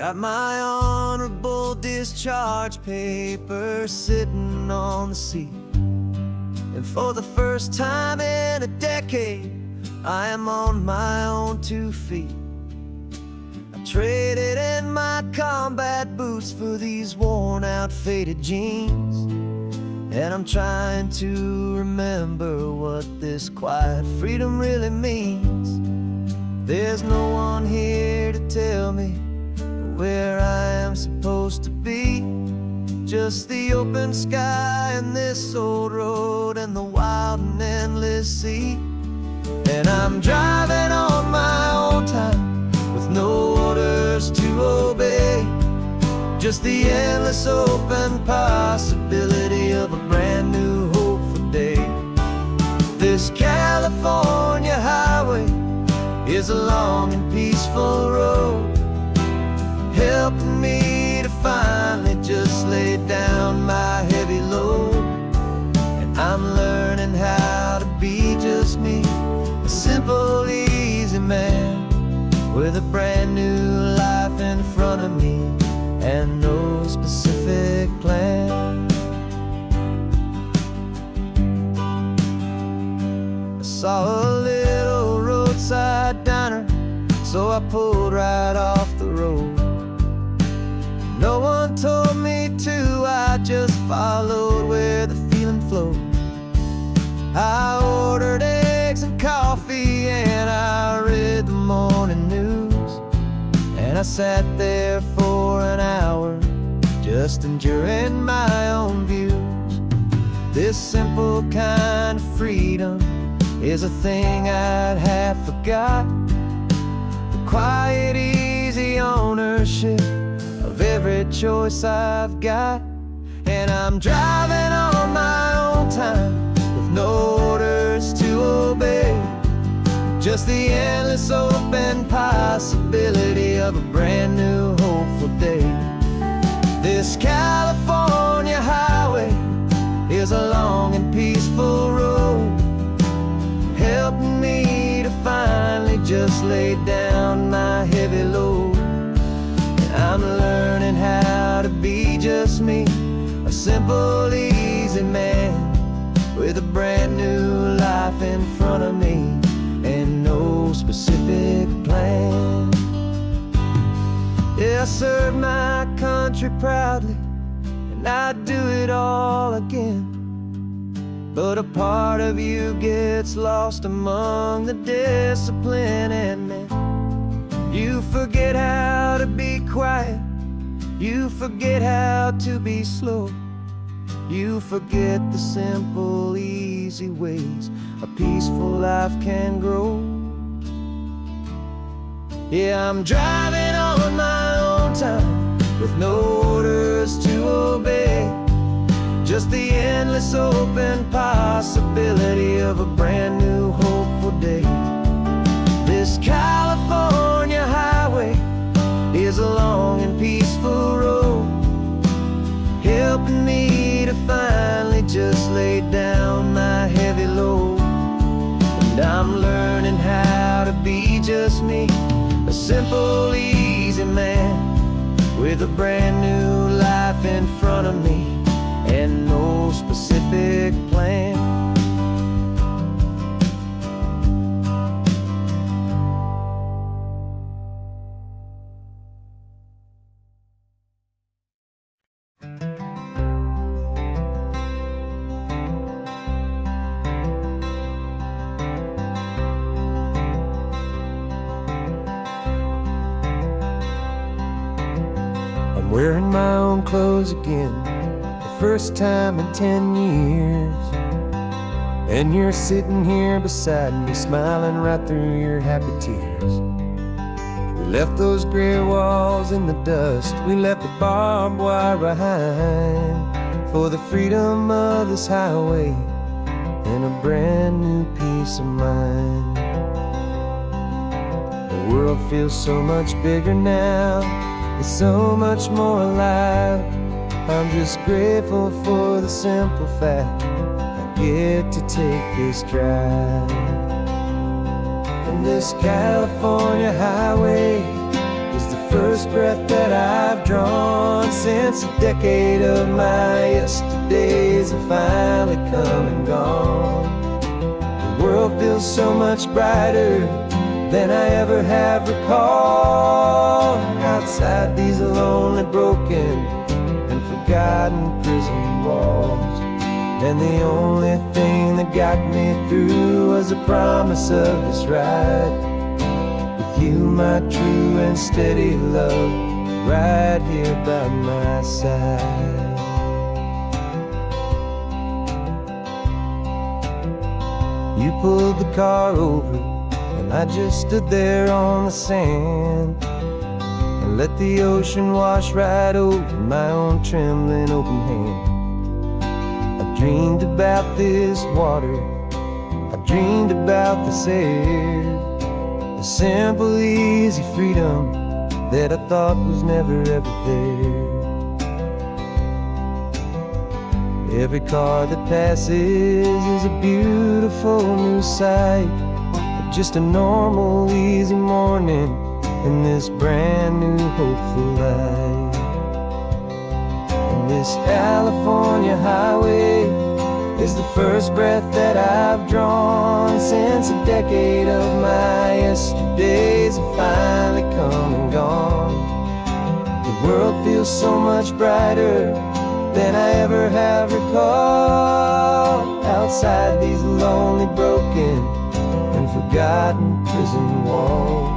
Got my honorable discharge paper sitting on the seat, and for the first time in a decade, I am on my own 2 feet. I traded in my combat boots for these worn out faded jeans, and I'm trying to remember what this quiet freedom really means. There's no one here to tell me where I am supposed to be, just the open sky and this old road and the wild and endless sea. And I'm driving on my own time with no orders to obey, just the endless open possibility of a brand new hopeful day. This California highway is a long and peaceful road, helping me to finally just lay down my heavy load. And I'm learning how to be just me, a simple, easy man with a brand new life in front of me and no specific plan. I saw a little roadside diner, so I pulled right off the road. No one told me to, I just followed where the feeling flowed. I ordered eggs and coffee and I read the morning news, and I sat there for an hour just enduring my own views. This simple kind of freedom is a thing I'd have forgot, the quiet, easy ownership of every choice I've got. And I'm driving on my own time with no orders to obey, just the endless open possibility of a brand new hopeful day. This California highway is a long and peaceful road, helping me to finally just lay down my heavy load. I'm learning how to be just me, a simple, easy man with a brand new life in front of me and no specific plan. Yeah, I served my country proudly and I'd do it all again, but a part of you gets lost among the discipline, and then you forget how to be quiet, you forget how to be slow, you forget the simple, easy ways a peaceful life can grow. Yeah, I'm driving on my own time with no orders to obey, just the endless open possibility of a brand new hopeful day. This California highway is a long and peaceful road, helping me to finally just lay down my heavy load. And I'm learning how to be just me, a simple, easy man with a brand new life in front of me and no specific plan. I'm wearing my own clothes again, the first time in 10 years. And you're sitting here beside me, smiling right through your happy tears. We left those gray walls in the dust, we left the barbed wire behind, for the freedom of this highway and a brand new peace of mind. The world feels so much bigger now, it's so much more alive. I'm just grateful for the simple fact I get to take this drive. And this California highway is the first breath that I've drawn since a decade of my yesterdays have finally come and gone. The world feels so much brighter than I ever have recalled. Outside these lonely, broken, and forgotten prison walls. And the only thing that got me through was the promise of this ride with you, my true and steady love, right here by my side. You pulled the car over and I just stood there on the sand and let the ocean wash right over my own trembling open hand. I dreamed about this water, I dreamed about this air, the simple, easy freedom that I thought was never ever there. Every car that passes is a beautiful new sight, but just a normal, easy morning in this brand new, hopeful life. And this California highway is the first breath that I've drawn since a decade of my yesterdays have finally come and gone. The world feels so much brighter than I ever have recalled. Outside these lonely, broken, and forgotten prison walls.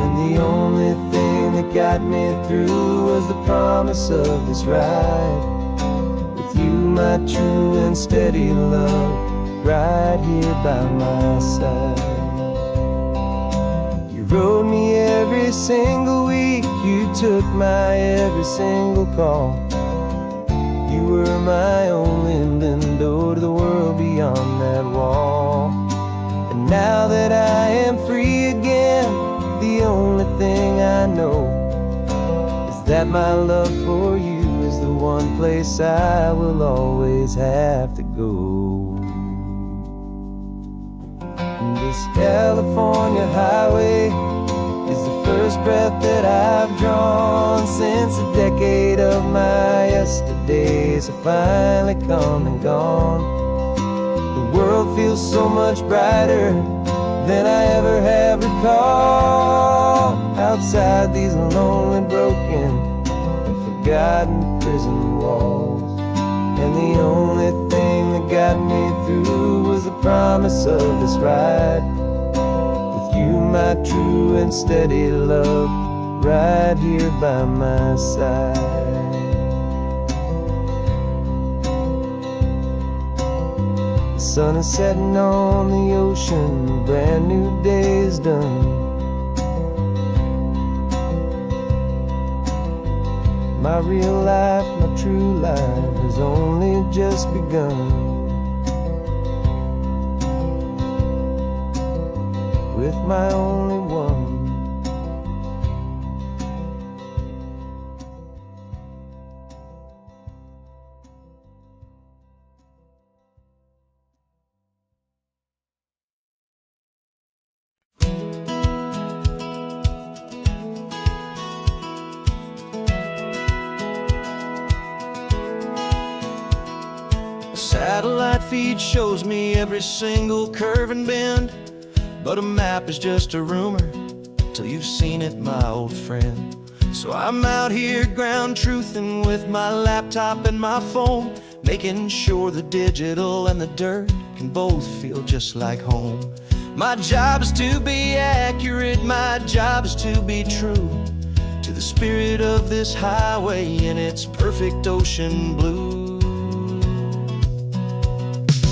And the only thing that got me through was the promise of this ride with you, my true and steady love, right here by my side. You rode me every single week, you took my every single call. You were my only window to the world beyond that wall. And now that I am free again, the only thing I know is that my love for you is the one place I will always have to go. And this California highway is the first breath that I've drawn since a decade of my yesterdays have finally come and gone. The world feels so much brighter than I ever have recalled. Outside these lonely, broken, and forgotten prison walls. And the only thing that got me through was the promise of this ride with you, my true and steady love, right here by my side. The sun is setting on the ocean, a brand new day is done. My real life, my true life has only just begun. With my only one. Satellite feed shows me every single curve and bend, but a map is just a rumor till you've seen it, my old friend. So I'm out here ground truthing with my laptop and my phone, making sure the digital and the dirt can both feel just like home. My job is to be accurate, my job is to be true to the spirit of this highway in its perfect ocean blue.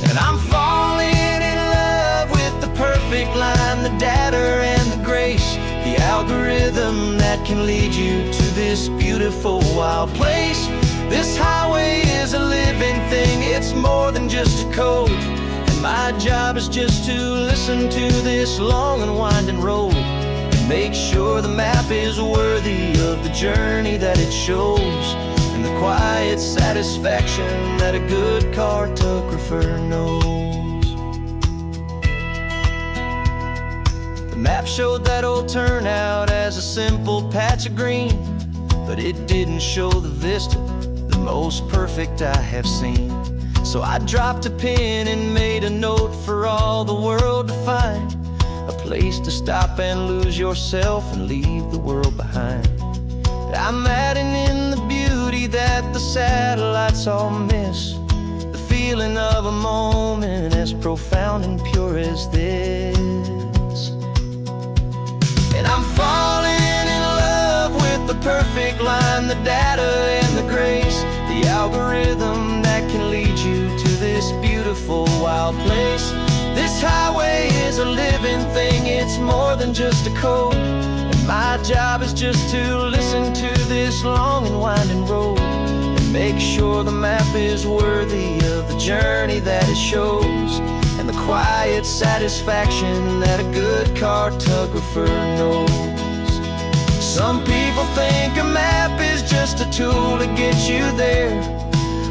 And I'm falling in love with the perfect line, the data and the grace, the algorithm that can lead you to this beautiful wild place. This highway is a living thing, it's more than just a code. And my job is just to listen to this long and winding road and make sure the map is worthy of the journey that it shows, and the quiet satisfaction that a good cartographer knows. The map showed that old turnout as a simple patch of green, but it didn't show the vista, the most perfect I have seen. So I dropped a pin and made a note for all the world to find, a place to stop and lose yourself and leave the world behind. I'm adding in the beauty that the satellites all miss, the feeling of a moment as profound and pure as this. And I'm falling in love with the perfect line, the data and the grace, the algorithm that can lead you to this beautiful wild place. This highway is a living thing, it's more than just a code, and my job is just to listen to this long and winding road and make sure the map is worthy of the journey that it shows, and the quiet satisfaction that a good cartographer knows. Some people think a map is just a tool to get you there,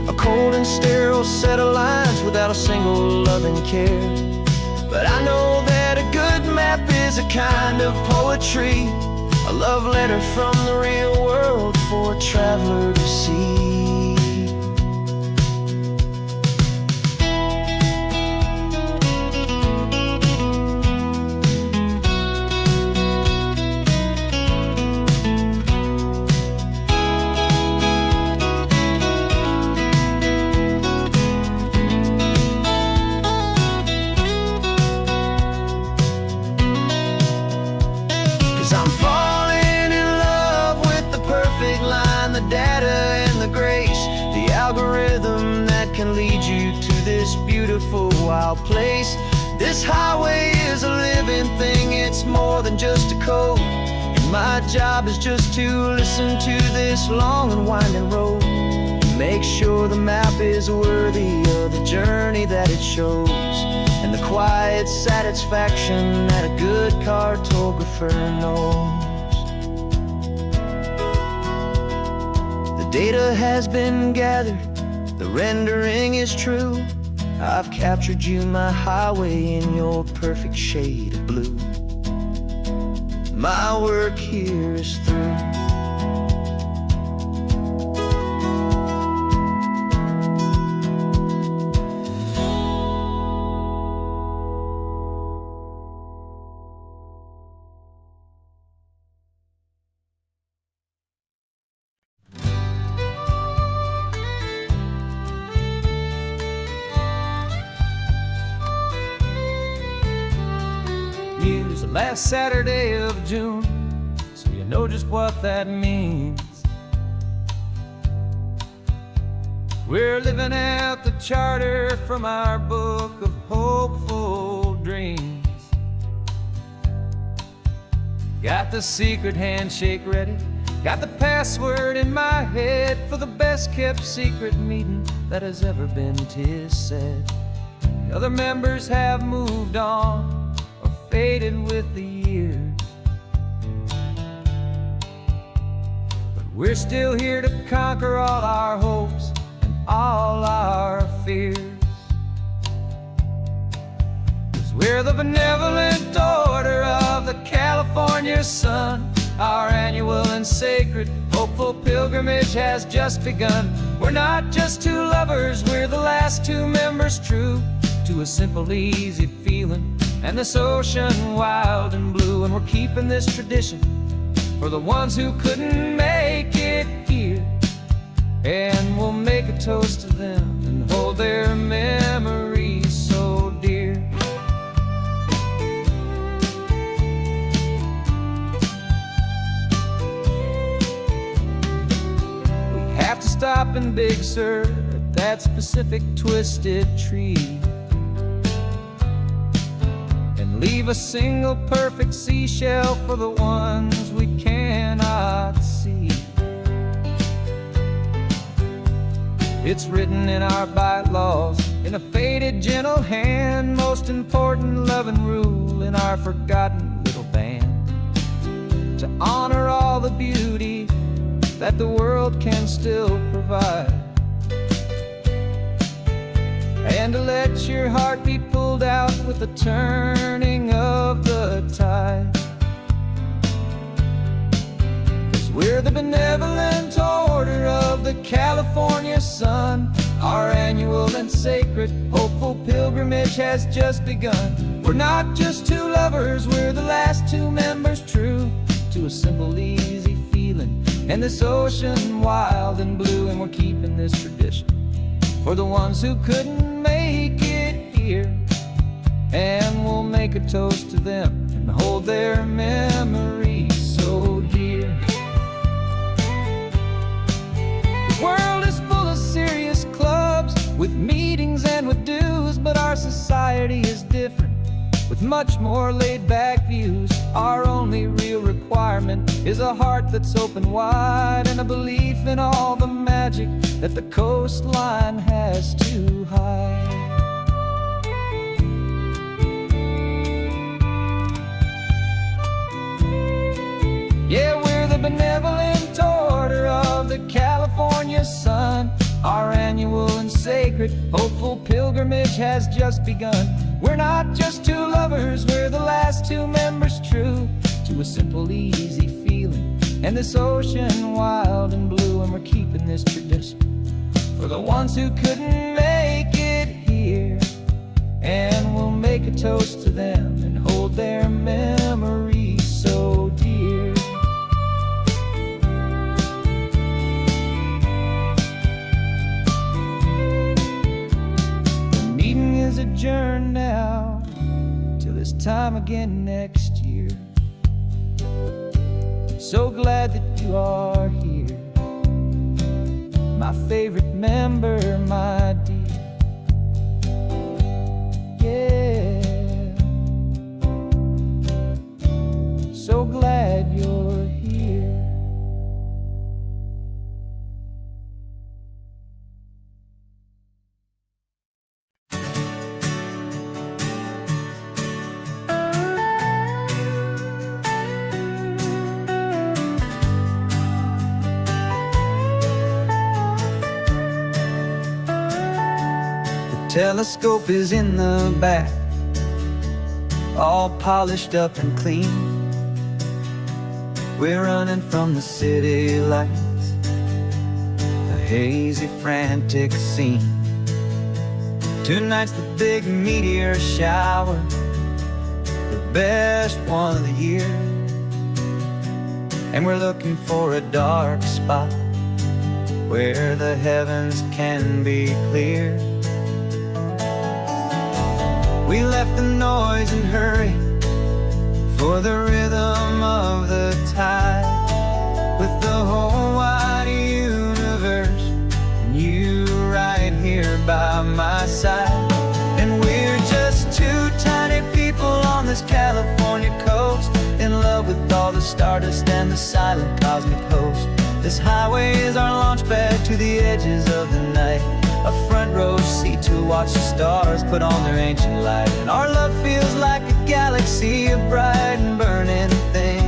a cold and sterile set of lines without a single loving care. But I know that a good map is a kind of poetry, a love letter from the real world for a traveler to see. 'Cause I'm falling in love with the perfect line, the data and the grace, the algorithm that can lead you to this beautiful wild place. This highway is a living thing, it's more than just a code, and my job is just to listen to this long and winding road and make sure the map is worthy of the journey that it shows, and the quiet satisfaction that a good cartographer knows. The data has been gathered, the rendering is true. I've captured you, my highway, in your perfect shade of blue. My work here is through. Use the last Saturday of June, so you know just what that means. We're living out the charter from our book of hopeful dreams. Got the secret handshake ready, got the password in my head for the best kept secret meeting that has ever been, 'tis said. The other members have moved on, faded with the years, but we're still here to conquer all our hopes and all our fears. 'Cause we're the benevolent order of the California sun. Our annual and sacred hopeful pilgrimage has just begun. We're not just two lovers, we're the last two members true to a simple, easy feeling and this ocean wild and blue. And we're keeping this tradition for the ones who couldn't make it here, and we'll make a toast to them and hold their memories so dear. We have to stop in Big Sur at that specific twisted tree, leave a single perfect seashell for the ones we cannot see. It's written in our bylaws, in a faded gentle hand, most important loving rule in our forgotten little band, to honor all the beauty that the world can still provide, and to let your heart be pulled out with the turning of the tide. sacred, hopeful pilgrimage has just begun. We're not just two lovers, we're the last two members true to a simple, easy feeling. And this ocean wild and blue, and we're keeping this tradition for the ones who couldn't make it here. And we'll make a toast to them and hold their memories so dear. The world is full of serious clubs with meetings and with dues, but our society is different with much more laid-back views. Our only real requirement is a heart that's open wide and a belief in all the magic that the coastline has to hide. Yeah, we're the benevolent order of the California sun. Our annual and sacred, hopeful pilgrimage has just begun. We're not just two lovers, we're the last two members true to a simple, easy feeling. And this ocean wild and blue, and we're keeping this tradition for the ones who couldn't make it here. And we'll make a toast to them and hold their memories so dear. The meeting is adjourned now till this time again next year. So glad that you are here, my favorite member, my dear. Yeah, so glad you're here. Telescope is in the back, all polished up and clean. We're running from the city lights, a hazy, frantic scene. Tonight's the big meteor shower, the best one of the year. And we're looking for a dark spot where the heavens can be clear. We left the noise and hurry for the rhythm of the tide, with the whole wide universe and you right here by my side. And we're just two tiny people on this California coast, in love with all the stardust and the silent cosmic host. This highway is our launch pad to the edges of the night, a front row seat to watch the stars put on their ancient light. And our love feels like a galaxy, a bright and burning thing,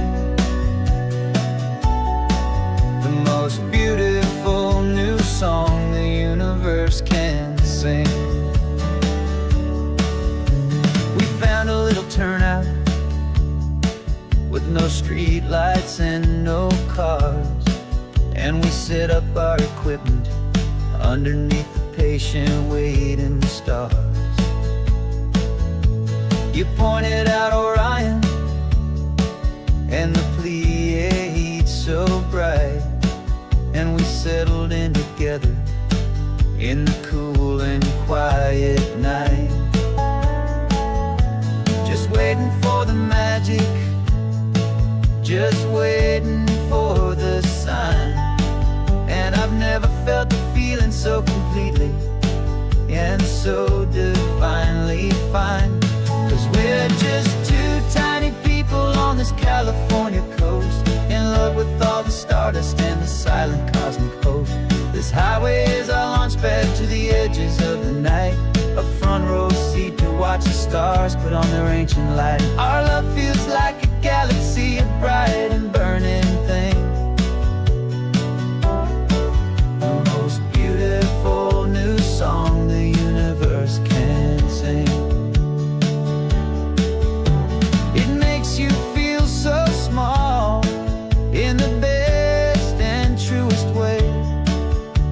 the most beautiful new song the universe can sing. We found a little turnout with no street lights and no cars, and we set up our equipment underneath the patient waiting stars. You pointed out Orion and the Pleiades so bright, and we settled in together in the cool and quiet night, just waiting for the magic, just waiting for the sign. And I've never felt the feeling so completely and so divinely fine. 'Cause we're just two tiny people on this California coast, in love with all the stardust and the silent cosmic host. This highway is our launch pad to the edges of the night, a front row seat to watch the stars put on their ancient light. Our love feels like a galaxy, a bright and burning thing, the most beautiful new song the universe can sing. It makes you feel so small in the best and truest way,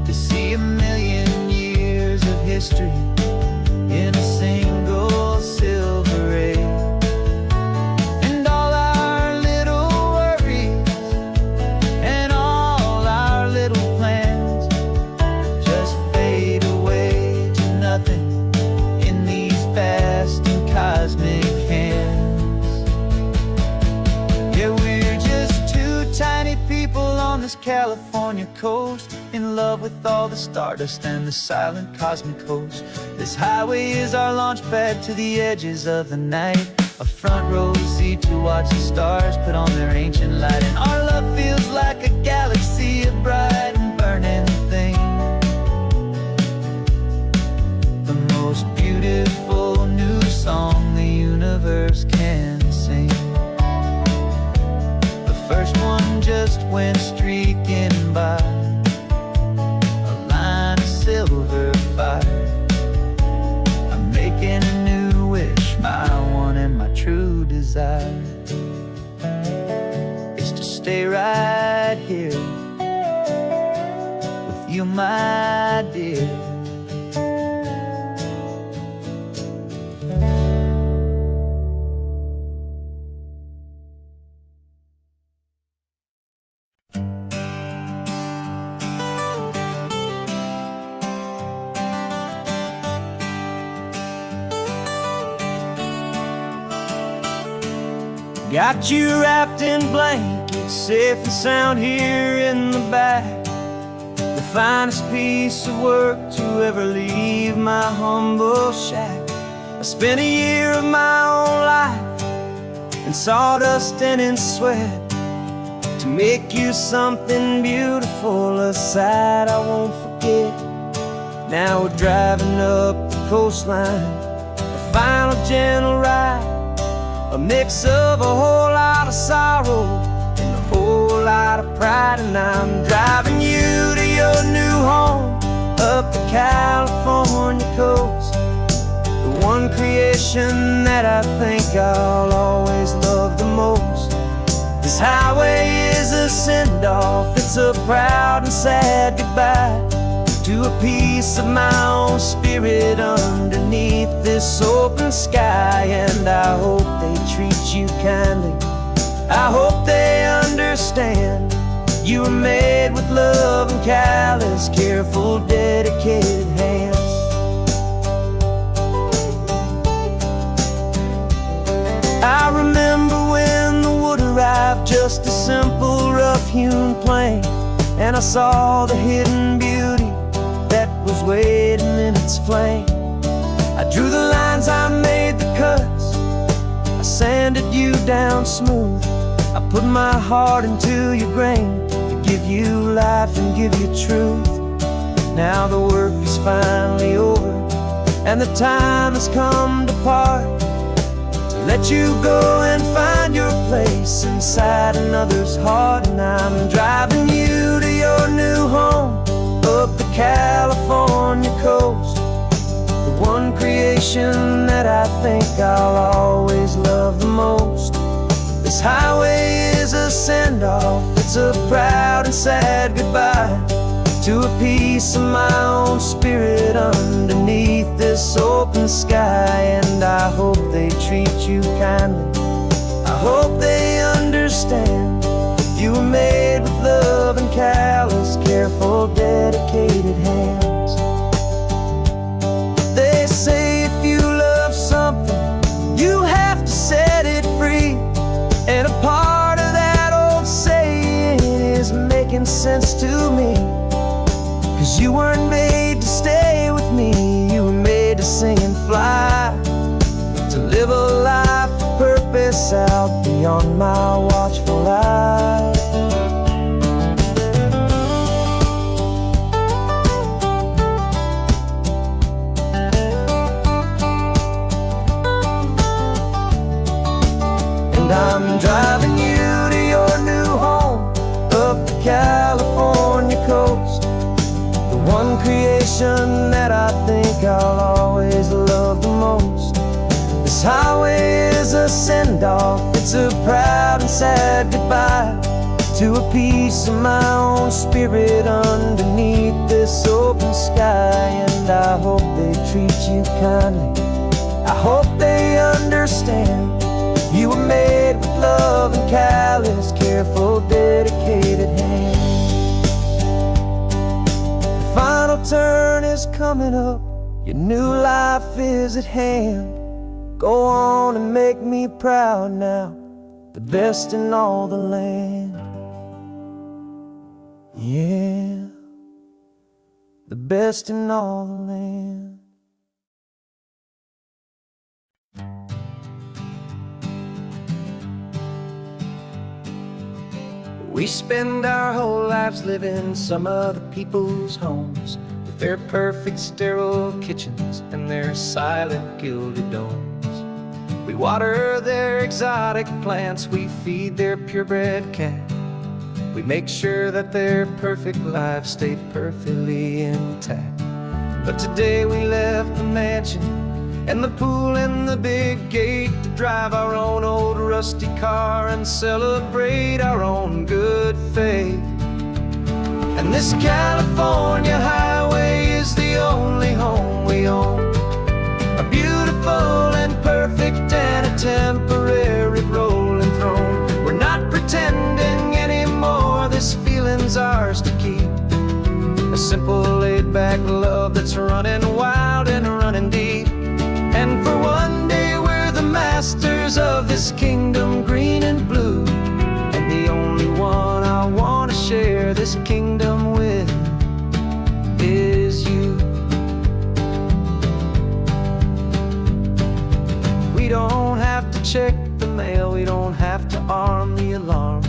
to see a million years of history this California coast, in love with all the stardust and the silent cosmic host. This highway is our launch pad to the edges of the night, a front row seat to watch the stars put on their ancient light. And our love feels like a galaxy of bright and burning things, the most beautiful new song the universe can sing. The first one just went streaking by, a line of silver fire. I'm making a new wish, my one and my true desire is to stay right here with you, my dear. Got you wrapped in blankets, safe and sound here in the back. The finest piece of work to ever leave my humble shack. I spent a year of my own life in sawdust and in sweat to make you something beautiful, a sight I won't forget. Now we're driving up the coastline, a final gentle ride, a mix of a whole lot of sorrow and a whole lot of pride. And I'm driving you to your new home up the California coast, the one creation that I think I'll always love the most. This highway is a send-off, it's a proud and sad goodbye to a piece of my own spirit underneath this open sky. And I hope they treat you kindly, I hope they understand you were made with love and callous, careful, dedicated hands. I remember when the wood arrived, just a simple rough-hewn plank, and I saw the hidden beauty that was waiting in its flame. I drew the lines, I made the cuts, I sanded you down smooth. I put my heart into your grain to give you life and give you truth. Now the work is finally over and the time has come to part, to let you go and find your place inside another's heart. And I'm driving you to your new home up the California coast, the one creation that I think I'll always love the most. This highway is a send-off, it's a proud and sad goodbye to a piece of my own spirit underneath this open sky. And I hope they treat you kindly, I hope they understand you were made with love and callous, careful, dedicated hands. They say if you love something, you have to set it free. And a part of that old saying is making sense to me, 'cause you weren't made to stay with me, you were made to sing and fly, to live a life of purpose out beyond my watchful eye. And I'm driving you to your new home up the California coast, the one creation that I think I'll always love the most. This highway is a send-off, it's a proud and sad goodbye to a piece of my own spirit underneath this open sky. And I hope they treat you kindly, I hope they understand you were made with love and callous, careful, dedicated hands. The final turn is coming up, your new life is at hand. Go on and make me proud now, the best in all the land. Yeah, the best in all the land. We spend our whole lives living some other people's homes, with their perfect sterile kitchens and their silent gilded domes. We water their exotic plants, we feed their purebred cat. We make sure that their perfect lives stay perfectly intact. But today we left the mansion and the pool and the big gate to drive our own old rusty car and celebrate our own good faith. And this California highway is the only home we own, a beautiful and perfect and a temporary rolling throne. We're not pretending anymore, this feeling's ours to keep, a simple laid-back love that's running wild and running deep. And for one day we're the masters of this kingdom green and blue, and the only one I want to share this kingdom with is you. We don't have to check the mail, we don't have to arm the alarm,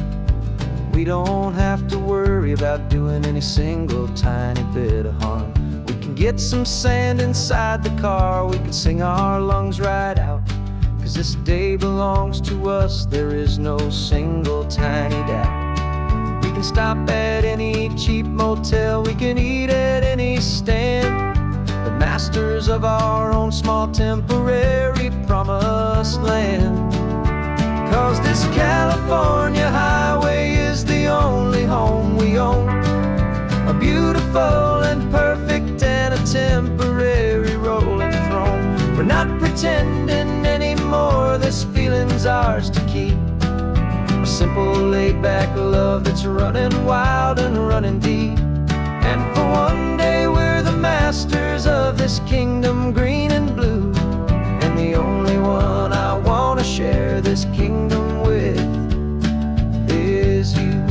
we don't have to worry about doing any single tiny bit of harm. We can get some sand inside the car, we can sing our lungs right out, 'cause this day belongs to us, there is no single tiny doubt. We can stop at any cheap motel, we can eat at any stand, the masters of our own small temporary promised land. 'Cause this California highway is the only home we own, a beautiful and perfect and a temporary rolling throne. We're not pretending anymore, this feeling's ours to keep, a simple laid-back love that's running wild and running deep. And for one day we're the masters of this kingdom green and blue, and the only one I want to share this kingdom with is you.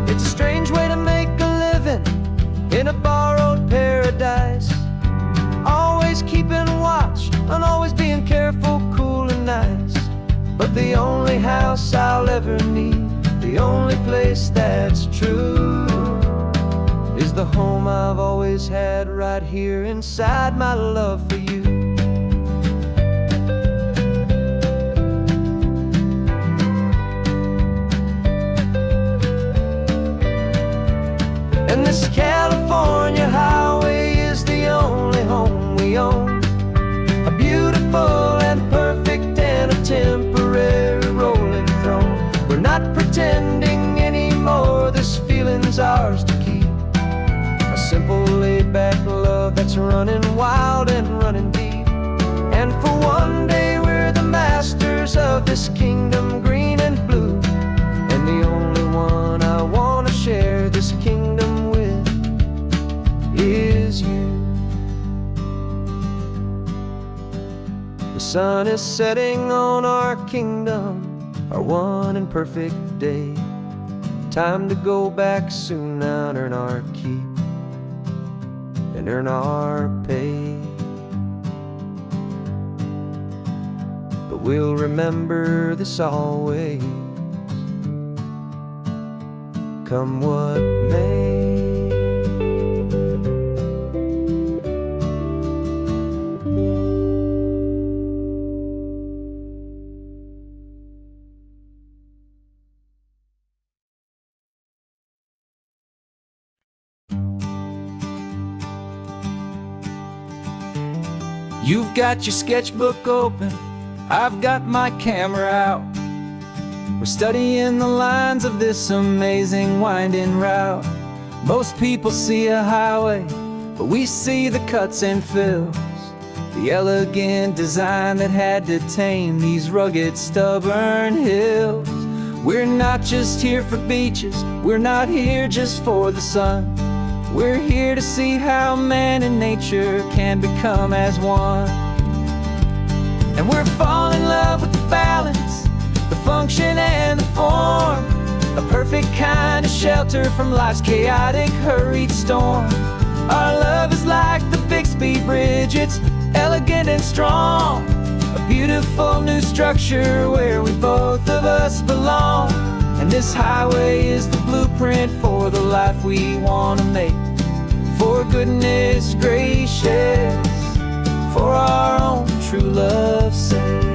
It's a strange way to make a living in a borrowed paradise, always keeping watch and always being careful, cool and nice. But the only house I'll ever need, the only place that's true, is the home I've always had right here inside my love for you. And this California highway is the only home we own, a beautiful and perfect and a temporary rolling throne. We're not pretending anymore, this feeling's ours to keep, a simple laid-back love that's running wild and running deep. And for one day we're the masters of this kingdom green and blue, and the only one I want to share this kingdom with is you. The sun is setting on our kingdom, our one and perfect day. Time to go back soon now and earn our keep and earn our pay. But we'll remember this always, come what may. You've got your sketchbook open, I've got my camera out. We're studying the lines of this amazing winding route. Most people see a highway, but we see the cuts and fills, the elegant design that had to tame these rugged, stubborn hills. We're not just here for beaches, we're not here just for the sun. We're here to see how man and nature can become as one. And we're falling in love with the balance, the function and the form perfect kind of shelter from life's chaotic, hurried storm. Our love is like the Bixby Bridge, it's elegant and strong. A beautiful new structure where we both of us belong. And this highway is the blueprint for the life we want to make. For goodness gracious, for our own true love's sake.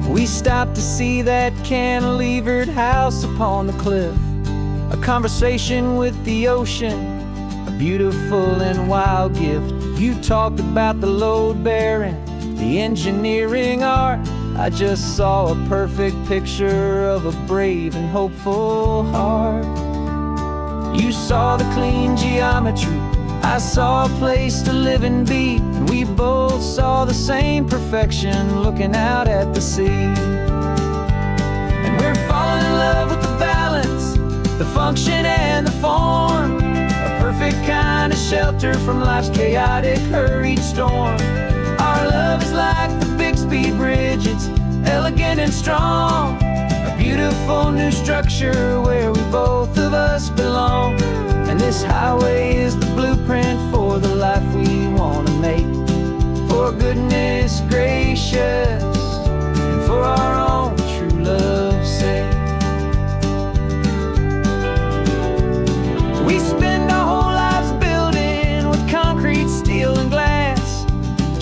We stopped to see that cantilevered house upon the cliff, a conversation with the ocean, a beautiful and wild gift. You talked about the load bearing, the engineering art. I just saw a perfect picture of a brave and hopeful heart. You saw the clean geometry, I saw a place to live and be, and we both saw the same perfection looking out at the sea. And we're falling in love with the balance, the function and the form, a perfect kind of shelter from life's chaotic, hurried storm. Our love is like the Bixby Bridge, it's elegant and strong. A beautiful new structure where we both of us belong. And this highway is the blueprint for the life we want to make. For goodness gracious, and for our own true love's sake. We spend our whole lives building with concrete, steel and glass,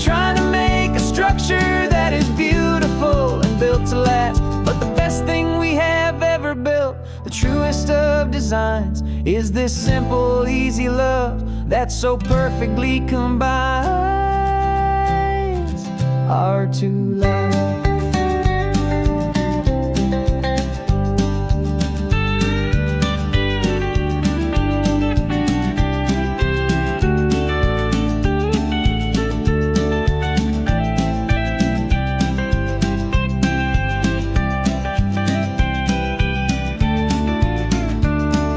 trying to make a structure that is beautiful and built to last. But the best thing we have ever built, the truest of designs, is this simple, easy love that so perfectly combines our two lives.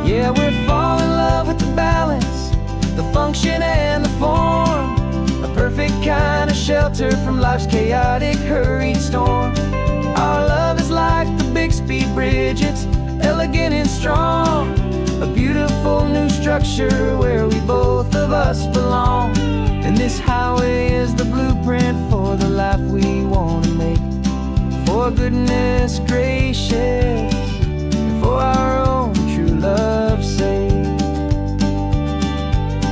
Yeah, we're falling in love with the balance, the function and the form, a perfect kind of shelter from life's chaotic, hurried storm. Our love is like the Bixby Bridge, it's elegant and strong. A beautiful new structure where we both of us belong. And this highway is the blueprint for the life we want to make. For goodness gracious, for our own true love's sake.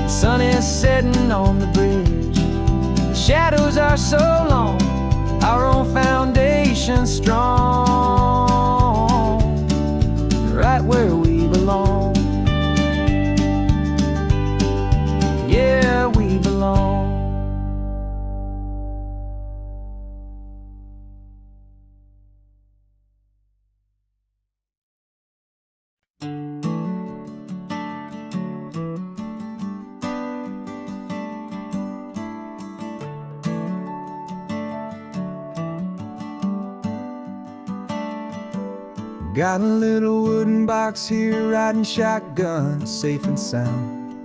The sun is setting on the bridge, the shadows are so long, our own foundation strong, right where we belong. Yeah, we belong. Got a little wooden box here, riding shotgun, safe and sound.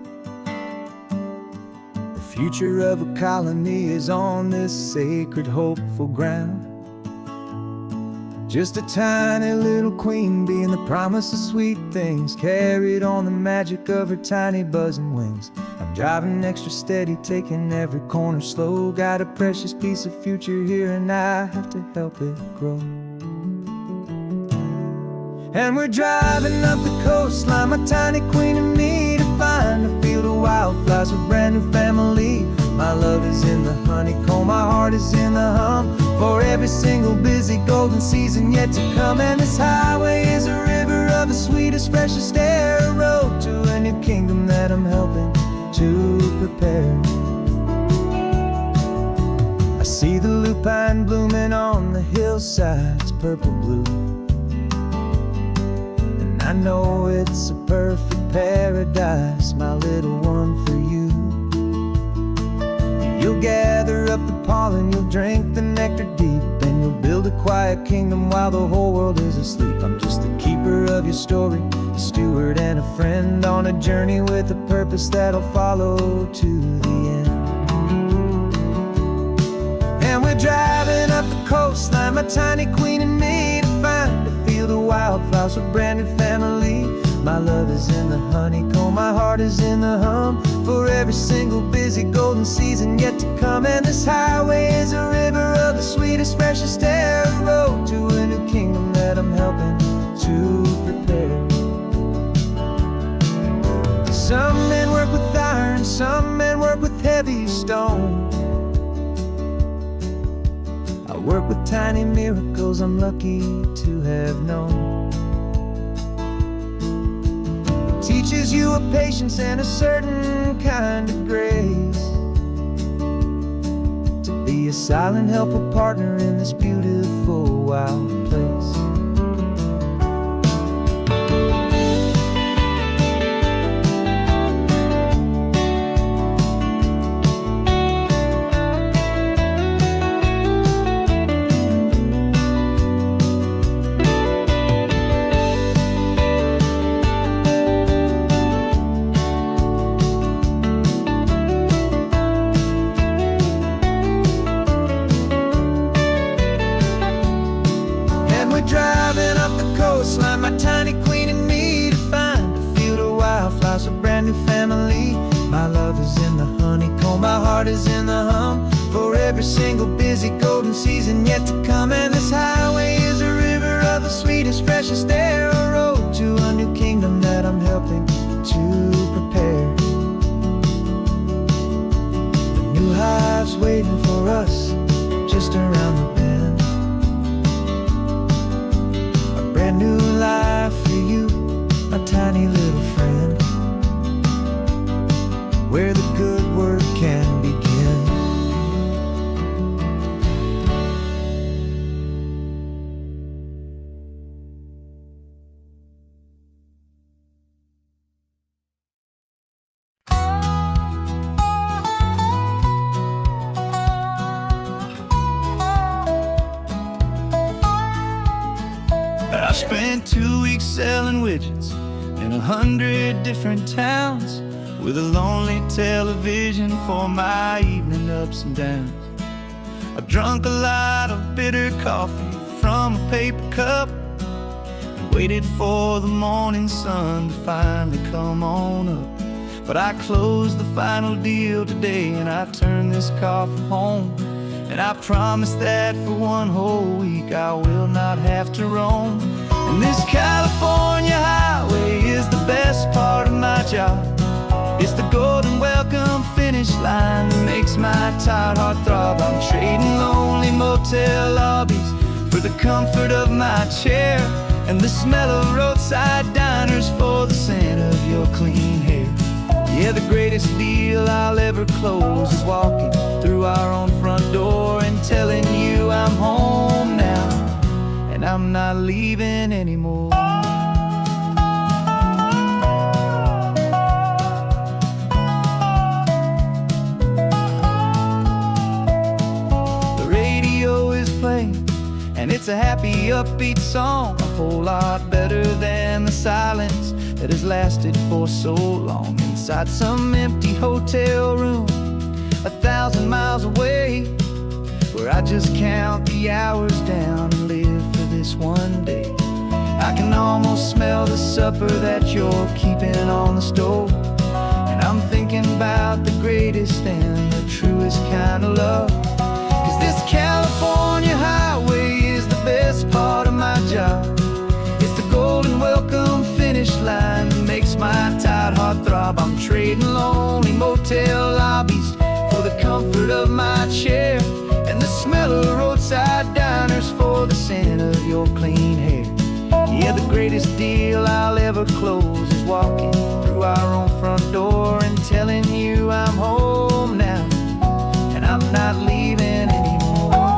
The future of a colony is on this sacred, hopeful ground. Just a tiny little queen bee and the promise of sweet things, carried on the magic of her tiny buzzing wings. I'm driving extra steady, taking every corner slow. Got a precious piece of future here and I have to help it grow. And we're driving up the coastline, my tiny queen and me, to find a field of wildflowers, a brand new family. My love is in the honeycomb, my heart is in the hum, for every single busy golden season yet to come. And this highway is a river of the sweetest, freshest air, a road to a new kingdom that I'm helping to prepare. I see the lupine blooming on the hillsides, purple blue, I know it's a perfect paradise, my little one, for you. You'll gather up the pollen, you'll drink the nectar deep, and you'll build a quiet kingdom while the whole world is asleep. I'm just the keeper of your story, a steward and a friend, on a journey with a purpose that'll follow to the end. And we're driving up the coastline, my tiny queen and me, to find wildflowers, a brand new family. My love is in the honeycomb, my heart is in the hum, for every single busy golden season yet to come. And this highway is a river of the sweetest, freshest air, a road to a new kingdom that I'm helping to prepare. Some men work with iron, some men work with heavy stone. I work with tiny miracles I'm lucky to have known. Teaches you a patience and a certain kind of grace, to be a silent helper partner in this beautiful wild place. Driving up the coastline, my tiny queen and me, to find a field of wildflowers, a brand new family. My love is in the honeycomb, my heart is in the hum, for every single busy golden season yet to come. And this highway is a river of the sweetest, freshest air, a road to a new kingdom that I'm helping to prepare. The new hive's waiting for us just around the bend. Brand new life for you, my tiny little friend, where the good work can begin. I spent 2 weeks selling widgets in 100 different towns, with a lonely television for my evening ups and downs. I drunk a lot of bitter coffee from a paper cup, and waited for the morning sun to finally come on up. But I closed the final deal today, and I turned this car from home. And I promise that for one whole week I will not have to roam. And this California highway is the best part of my job. It's the golden welcome finish line that makes my tired heart throb. I'm trading lonely motel lobbies for the comfort of my chair, and the smell of roadside diners for the scent of your clean hair. Yeah, the greatest deal I'll ever close is walking through our own front door and telling you I'm home now, and I'm not leaving anymore. The radio is playing, and it's a happy, upbeat song, a whole lot better than the silence that has lasted for so long. Inside some empty hotel room 1,000 miles away, where I just count the hours down and live for this one day. I can almost smell the supper that you're keeping on the stove, and I'm thinking about the greatest and the truest kind of love. 'Cause this California highway is the best part of my job. It's the golden welcome finish line that makes my tired heart throb. I'm trading lonely motel lobbies for the comfort of my chair, and the smell of roadside diners for the scent of your clean hair. Yeah, the greatest deal I'll ever close is walking through our own front door and telling you I'm home now, and I'm not leaving anymore.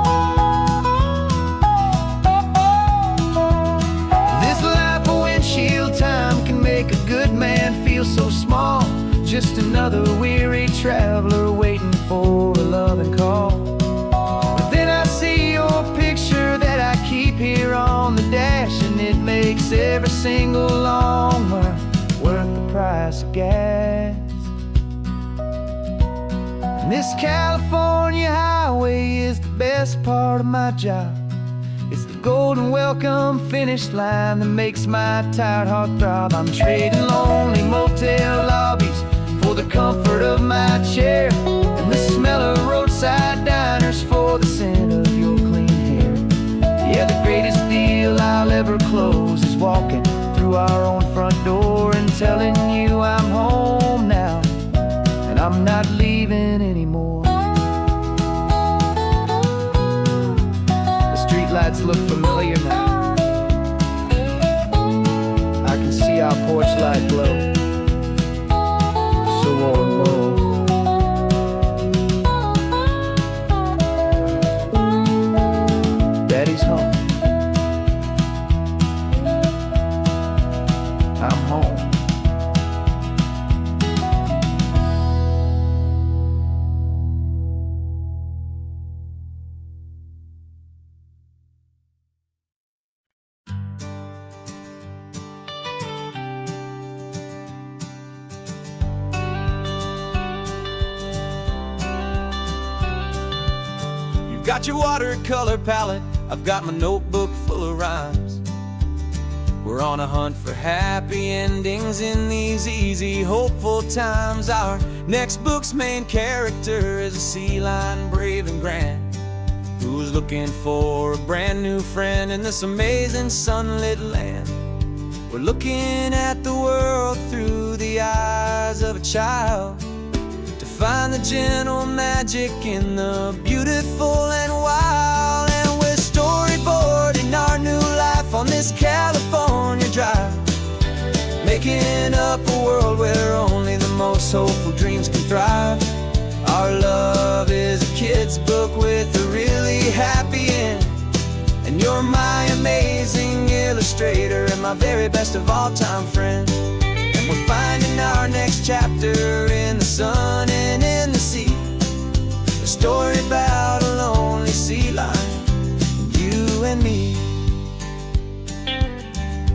This life of windshield time can make a good man feel so small, just another weary traveler waiting for a loving call. But then I see your picture that I keep here on the dash, and it makes every single long mile worth the price of gas. And this California highway is the best part of my job. It's the golden welcome finish line that makes my tired heart throb. I'm trading lonely motel lobbies for the comfort of my chair, and the smell of roadside diners for the scent of your clean hair. Yeah, the greatest deal I'll ever close is walking through our own front door and telling you I'm home now, and I'm not leaving anymore. The streetlights look familiar now. I can see our porch light glow, so warm, oh. Daddy's home. I'm home. You've got your watercolor palette, I've got my notebook full of rhymes. We're on a hunt for happy endings in these easy, hopeful times. Our next book's main character is a sea lion, brave and grand, who's looking for a brand new friend in this amazing sunlit land. We're looking at the world through the eyes of a child, to find the gentle magic in the beautiful and wild. And we're storyboarding our new life on this California drive, making up a world where only the most hopeful dreams can thrive. Our love is a kid's book with a really happy end, and you're my amazing illustrator and my very best of all time friend. And we're finding our next chapter in the sun and in the sea, a story about a lonely sea lion, you and me.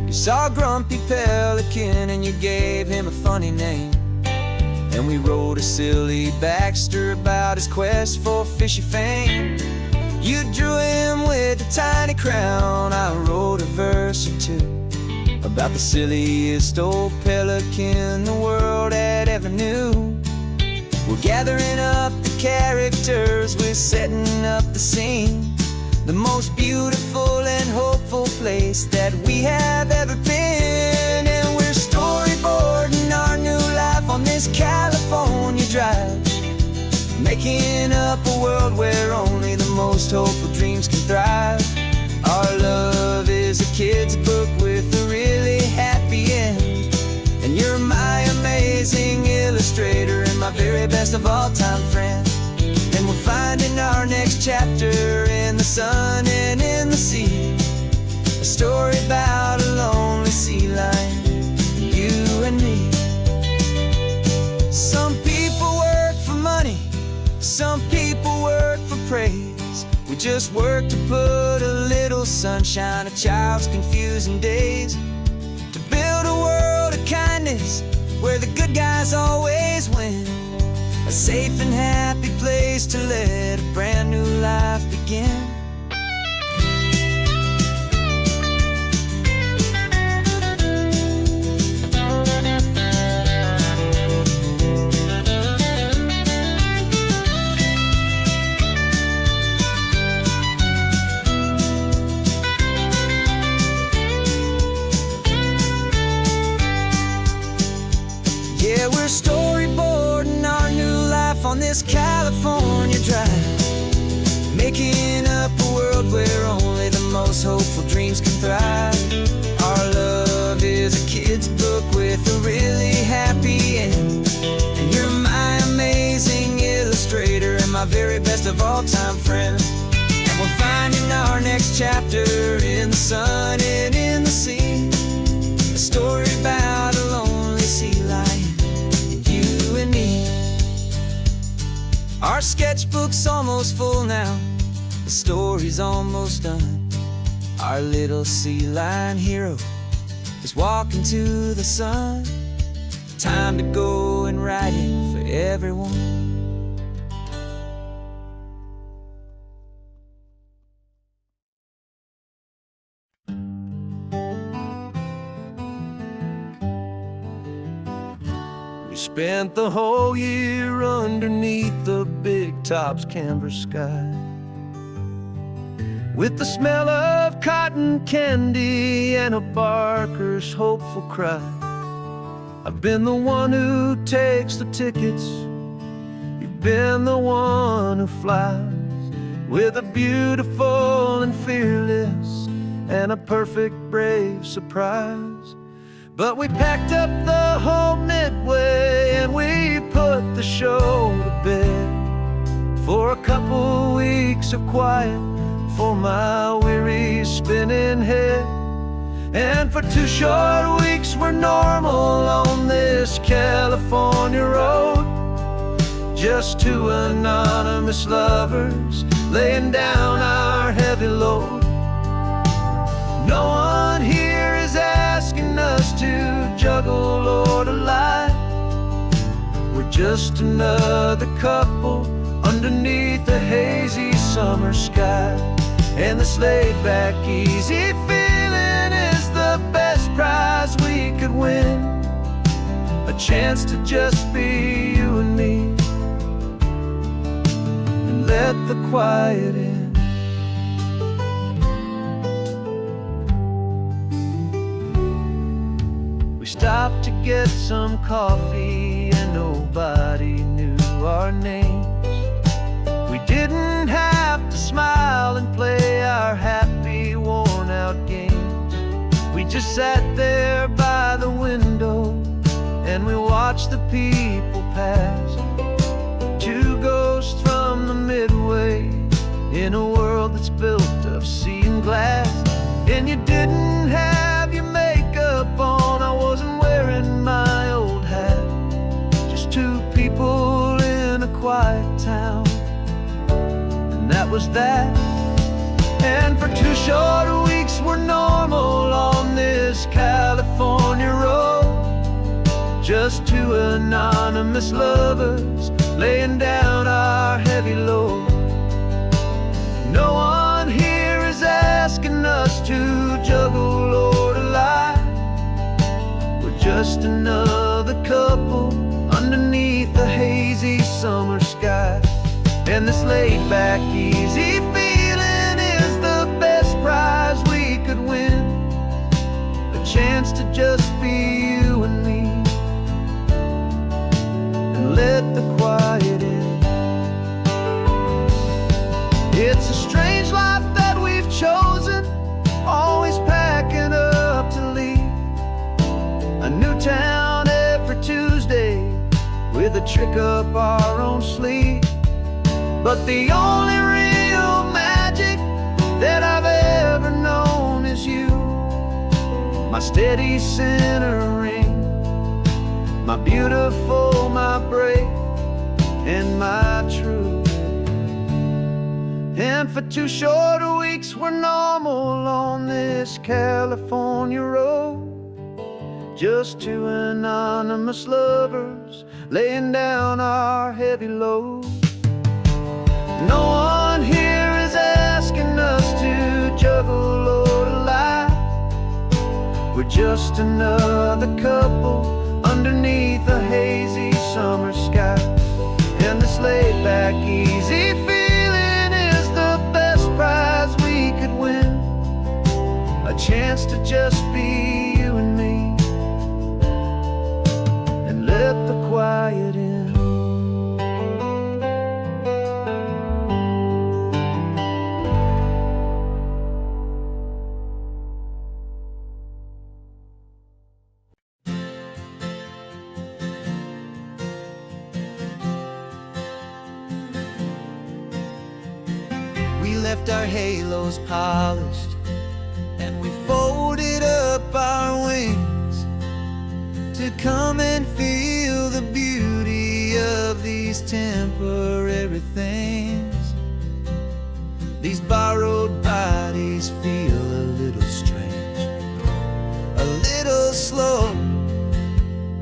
You saw a grumpy pelican and you gave him a funny name, and we wrote a silly Baxter about his quest for fishy fame. You drew him with a tiny crown, I wrote a verse or two about the silliest old pelican the world had ever knew. We're gathering up the characters, we're setting up the scene, the most beautiful and hopeful place that we have ever been. And we're storyboarding our new life on this California drive, making up a world where only the most hopeful dreams can thrive. Our love is a kid's book with a really happy end, and you're my amazing illustrator and my very best of all time friend. And we're finding our next chapter in the sun and in the sea, a story about a lonely sea lion, you and me. Some people work for money, some people work for praise. We just work to put a little sunshine in a child's confusing days, to build a world of kindness where the good guys always win, a safe and happy place to let a brand new life begin. Yeah, we're storyboarding our new life on this California drive, making up a world where only the most hopeful dreams can thrive. Our love is a kid's book with a really happy end, and you're my amazing illustrator and my very best of all time friend. And we're finding our next chapter in the sun and in the sea, a story about a lonely sea lion, you and me. Our sketchbook's almost full now, the story's almost done. Our little sea lion hero is walking to the sun. Time to go and write it for everyone. spent the whole year underneath the big top's canvas sky, with the smell of cotton candy and a barker's hopeful cry. I've been the one who takes the tickets, you've been the one who flies, with a beautiful and fearless and a perfect brave surprise. But we packed up the whole Midway and we put the show to bed, for a couple weeks of quiet for my weary spinning head. And for 2 short weeks we're normal on this California road, just 2 anonymous lovers laying down our heavy load. No one here is asking us to juggle or to lie. We're just another couple underneath a hazy summer sky. And this laid-back, easy feeling is the best prize we could win, a chance to just be you and me, and let the quiet in. We stopped to get some coffee and nobody knew our names. We didn't have to smile and play our happy, worn-out games. We just sat there by the window and we watched the people pass, 2 ghosts from the Midway in a world that's built of sea and glass. And you didn't have your makeup on, I wasn't wearing my old hat, just 2 people in a quiet town, and that was that. And for 2 short weeks we're normal on this California road, just 2 anonymous lovers laying down our heavy load. No one here is asking us to juggle or to lie. We're just another couple underneath the hazy summer sky. And this laid-back, easy feeling is the best prize we could win, a chance to just be you and me, and let the quiet in. It's a strange life that we've chosen, always packing up to leave a new town every Tuesday with a trick up our own sleeve. But the only real magic that I've ever known is you, my steady centering, my beautiful, my brave, and my true. And for 2 short weeks we're normal on this California road, just 2 anonymous lovers laying down our heavy load. No one here is asking us to juggle or to lie. We're just another couple underneath a hazy summer sky. And this laid-back, easy feeling is the best prize we could win, a chance to just be you and me, and let the quiet in. We left our halos polished and we folded up our wings to come and feel the beauty of these temporary things. These borrowed bodies feel a little strange, a little slow,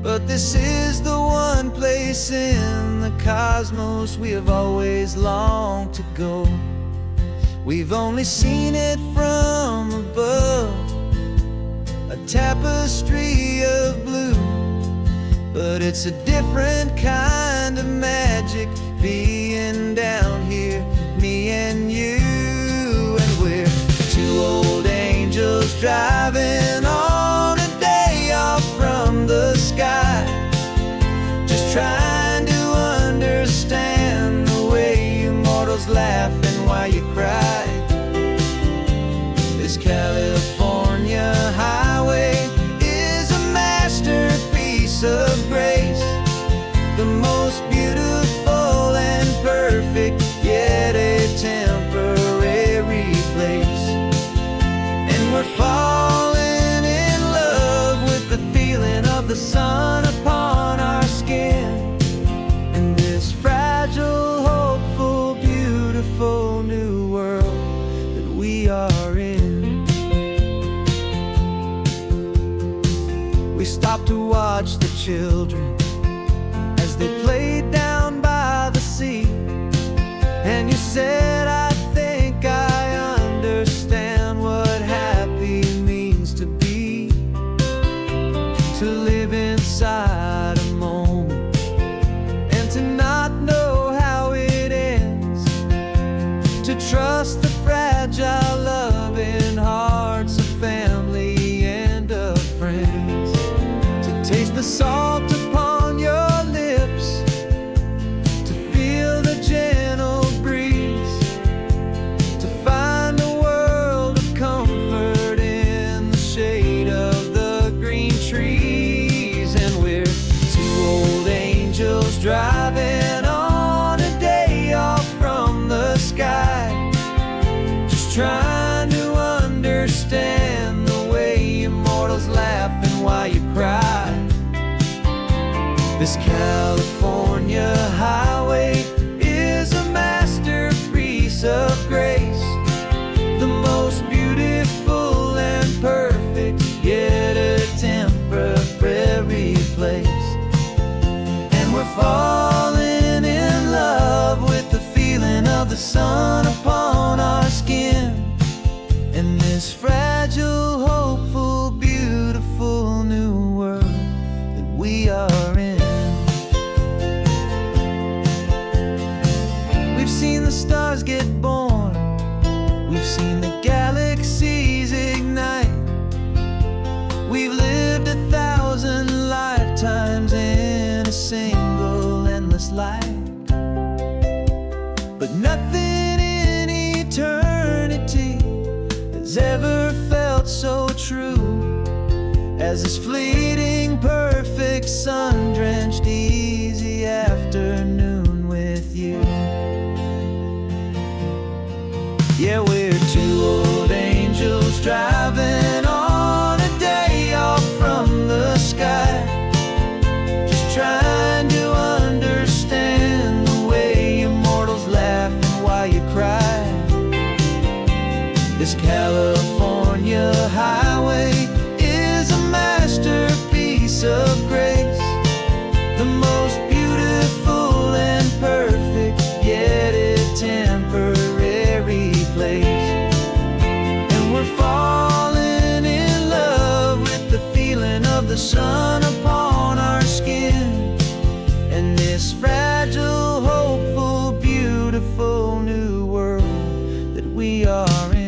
but this is the one place in the cosmos we have always longed to go. We've only seen it from above, a tapestry of blue, but it's a different kind of magic being down here, me and you. And we're two old angels driving on a day off from the sky, just trying to understand the way you mortals laugh and why you cry. This California highway is a masterpiece of grace, the most beautiful and perfect, yet a temporary place. And we're falling in love with the feeling of the sun upon our skin, in this fragile, hopeful, beautiful new world that we are in. We stopped to watch the children as they played down by the sea, and you said, I think I understand what happy means to be, to live inside a moment and to not know how it ends, to trust the fragile loving hearts of family and of friends, to taste the salt upon your lips, to feel the gentle breeze, to find a world of comfort in the shade of the green trees. And we're two old angels driving on a day off from the sky, just trying to understand the way you mortals laugh and why you cry. This California highway is a masterpiece of grace, the most beautiful and perfect, yet a temporary place. And we're falling in love with the feeling of the sun upon our skin, in this fragile, hopeful, beautiful new world that we are in. We've seen the stars get born, we've seen the galaxies ignite, we've lived 1,000 lifetimes in a single endless life. But nothing in eternity has ever felt so true as this fleeting, perfect, sun-drenched, easy afternoon with you. Yeah, we're two old angels driving on a day off from the sky, just trying to understand the way you mortals laugh and why you cry. This California highway is a masterpiece of grace, the most beautiful and perfect, yet a temporary place. And we're falling in love with the feeling of the sun upon our skin, and this fragile, hopeful, beautiful new world that we are in.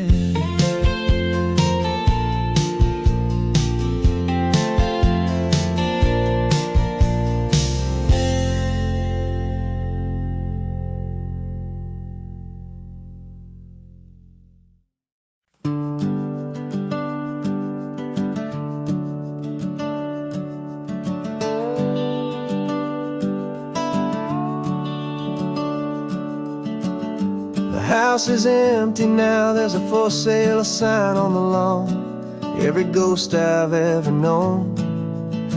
The house is empty now, there's a for sale sign on the lawn. Every ghost I've ever known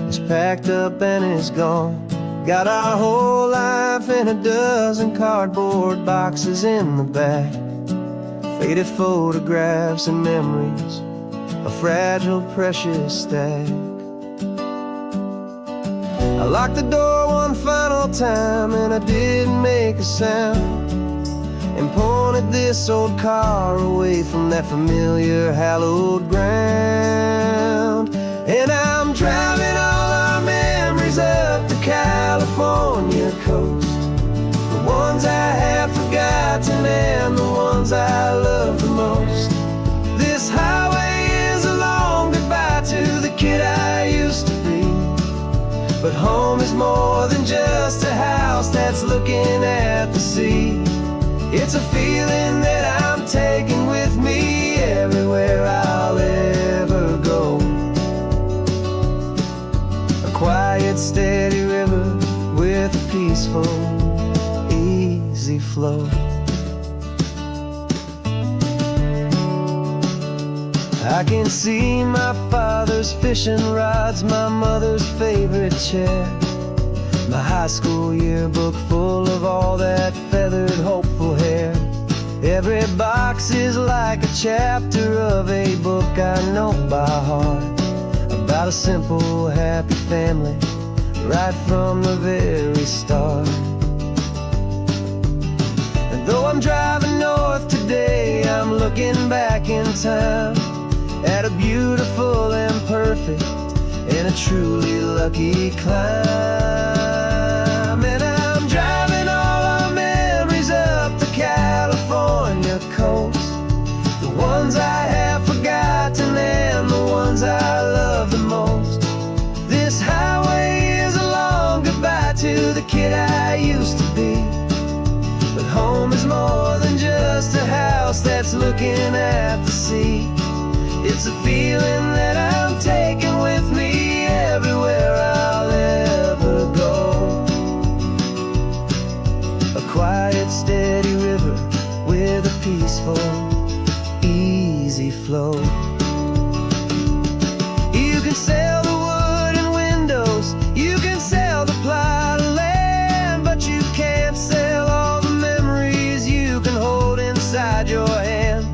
is packed up and is gone. Got our whole life in a dozen cardboard boxes in the back, faded photographs and memories, a fragile, precious stack. I locked the door one final time and I didn't make a sound, and pointed this old car away from that familiar hallowed ground. And I'm driving all our memories up California coast. The ones I have forgotten and the ones I love the most. This highway is a long goodbye to the kid I used to be. But home is more than just a house that's looking at the sea. It's a feeling that I'm taking with me everywhere I'll ever go. A quiet, steady river with a peaceful, easy flow. I can see my father's fishing rods, my mother's favorite chair, my high school yearbook full of all that feathered, hopeful hair. Every box is like a chapter of a book I know by heart, about a simple, happy family right from the very start. And though I'm driving north today, I'm looking back in time at a beautiful and perfect and a truly lucky climb. And I'm driving all our memories up the California coast, the ones I have forgotten and the ones I love the most. This highway is a long goodbye to the kid I used to be. But home is more than just a house that's looking at the sea. It's a feeling that I'm taking with me everywhere I'll ever go. A quiet, steady river with a peaceful, easy flow. You can sail the wooden windows, you can sail the plot of land, but you can't sail all the memories you can hold inside your hand.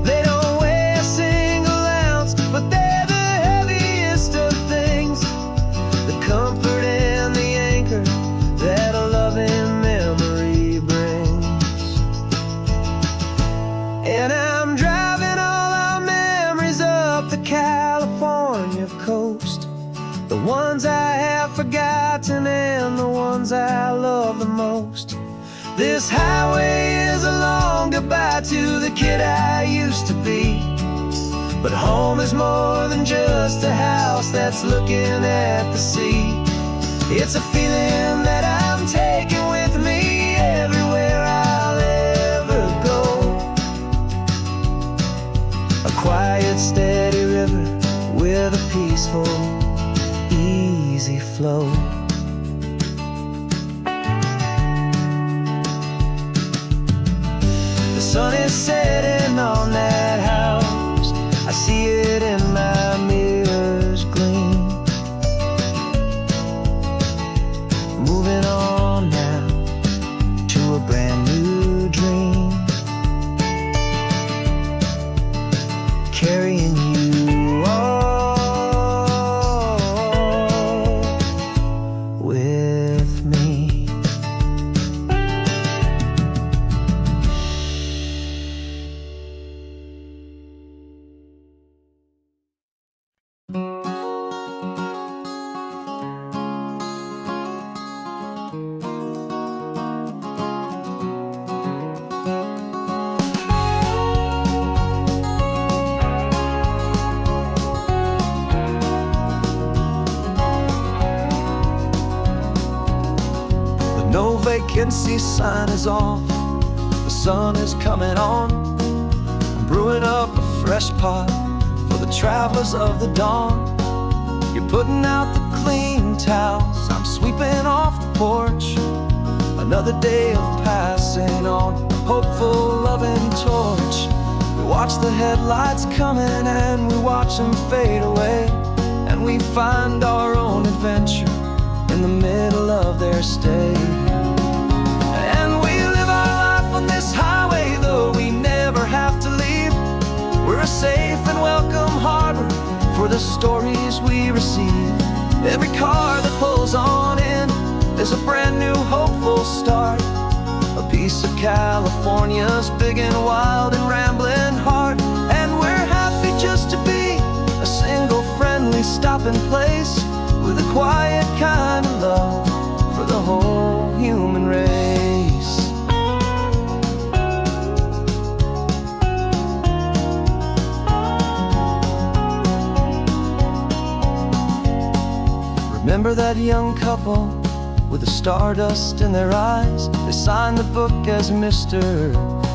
They don't weigh a single ounce, but they're the heaviest of things, the comfort and the anchor that a loving memory brings. And I'm driving all our memories up the California coast, the ones I have forgotten and the ones I love the most. This highway is a long goodbye to the kid I used to be. But home is more than just a house that's looking at the sea. It's a feeling that I'm taking with me everywhere I'll ever go. A quiet, steady river with a peaceful, easy flow. The sun is setting on that house, I see it in my mirror's gleam. Moving on now to a brand new dream, carrying you all with me. No vacancy sign is off, the sun is coming on. I'm brewing up a fresh pot for the travelers of the dawn. You're putting out the clean towels, I'm sweeping off the porch. Another day of passing on a hopeful, loving torch. We watch the headlights coming and we watch them fade away, and we find our own adventure in the middle of their stay. And we live our life on this highway, though we never have to leave. We're a safe and welcome harbor for the stories we receive. Every car that pulls on in is a brand new hopeful start, a piece of California's big and wild and rambling heart. And we're happy just to be a single friendly stopping place with a quiet kind of love for whole human race. Remember that young couple with the stardust in their eyes? They signed the book as Mr.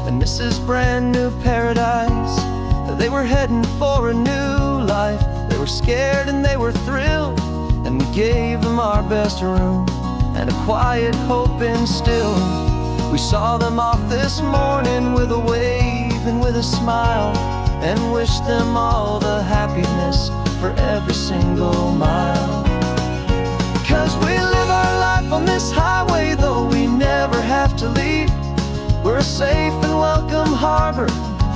and Mrs. Brand New Paradise. They were heading for a new life. They were scared and they were thrilled, and we gave them our best room and a quiet hope instilled. We saw them off this morning with a wave and with a smile, and wished them all the happiness for every single mile. 'Cause we live our life on this highway, though we never have to leave. We're a safe and welcome harbor